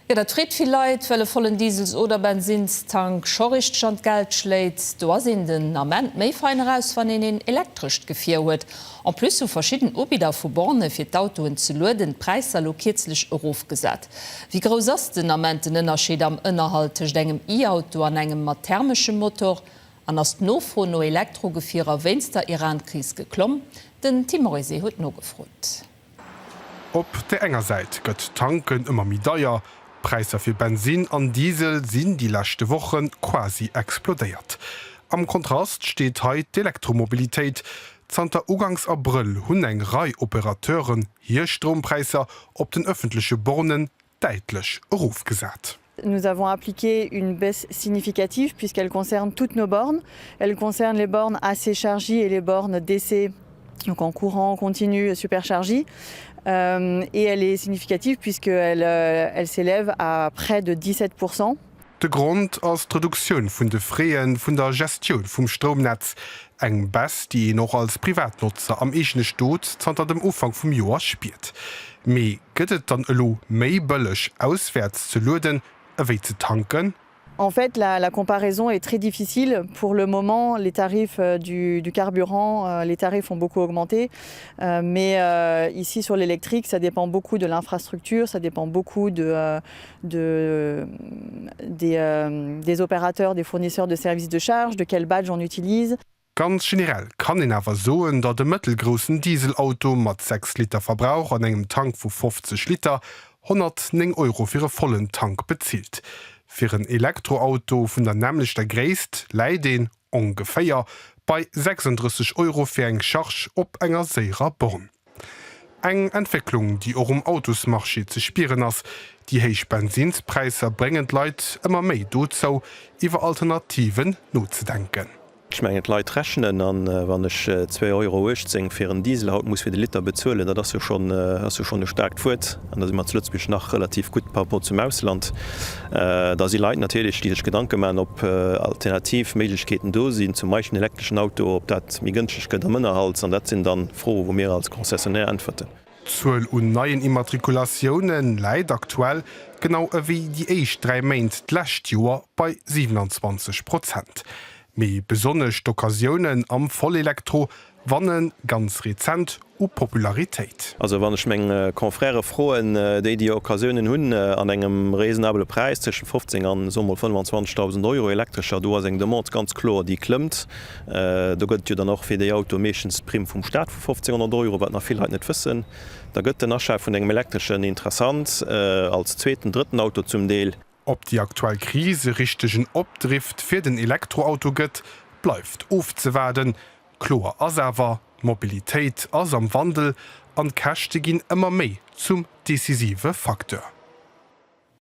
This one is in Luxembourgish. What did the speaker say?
Ja, dat tritt viel Leiit, well vollen Diesels oder Benzinstank schoricht schon Geld schlägt. Du sind den Amment méi fein heraus, wann den elektrisch gefir huet. An plus zu verschieden Obider vu Borne fir d'Autoen zu luden Preis kirzlich Ruf gesat. Wie groß ist den Amment den Unterschied am innerhaltech engem E-Auto an engem mat thermschem Motor? An as nofro no Elektrogefierer wennns der Iran-Kris geklomm, den Timorise huet no gefrot. Op der enger Seite gëtt Tanken immer mi deier, Preise für Benzin an Diesel sind die letzten Wochen quasi explodiert. Am Kontrast steht heute die Elektromobilität. Zanter Ugangs April hunn eng Reihe Operateuren hier Strompreise op den öffentlichen Bornen deutlich aufgesagt. Nous avons appliqué une baisse significative puisqu'elle concerne toutes nos bornes. Elle concerne les bornes AC chargées et les bornes DC, donc en courant continu superchargées. Et elle est significative puisqu'elle s'élève à près de 17%. De Grund als Reduktion vun de Freien vun der Gestion vum Stromnetz eng Bass, die noch als Privatnutzer am egene Stot zanter dem Ufang vum Joar spielt. Mei gëtt dann elo méi bëllech auswärts zu luden, ewéi ze tanken? En fait, la comparaison est très difficile. Pour le moment, les tarifs du carburant, les tarifs ont beaucoup augmenté. Mais ici, sur l'électrique, ça dépend beaucoup de l'infrastructure, ça dépend beaucoup des opérateurs, des fournisseurs de services de charge, de quel badge on utilise. Ganz generell kann en awer soen, dat de mëttelgrossen Dieselauto mat 6 Liter Verbrauch an engem Tank vu 50 Liter 109 € fir e vollen Tank bezielt. Für ein Elektroauto vun der nämlich der gräst lei den ungefähr bei 36 € für eng Charge op enger seer Born. Eng Entwicklung, die auch Autosmarché zu spieren ass, die heich Benzinspreise bringen Leiit immer méi dozo iwwer Alternativen notzudenken. Ich meine, Leute rechnen an, wenn ich 2 € für einen Dieselhaut muss für den Liter bezahlen, das ist schon eine starke Furt. Und da sind wir zuletzt noch relativ gut par rapport zum Ausland. Da sind Leute natürlich, die sich Gedanken machen, ob Alternativmöglichkeiten da sind, zum Beispiel ein elektrischen Auto, ob das mir günstig geht, und das sind dann froh, wo wir als Konzessionär antworten. Zuel und neuen Immatrikulationen leid aktuell genau wie die ersten 3 Monate letztes Jahr bei 27%. Mei besonnecht Occasionen am Vollelektro wannen ganz rezent u Popularitéit. Also wann ich meng Konfrère froen, die Occasionen hunn an engem reasonable Preis zwischen 15 an sommer 25.000 € elektrischer, du hast eng Demont ganz klar, die klemmt. Da gëtt dann noch fir de Automationsprim vum Staat vu 1500 €, wat nach vielheit net fëssen. Da gëtt den Nachschaf vun engem elektrischen interessant als zweiten, dritten Auto zum Deel. Ob die aktuelle Krise richtigen Obdrift für den Elektroauto gëtt, bleibt aufzuwerden. Klar as awer, Mobilität as am Wandel an Kächte ginn immer méi zum decisive Faktor.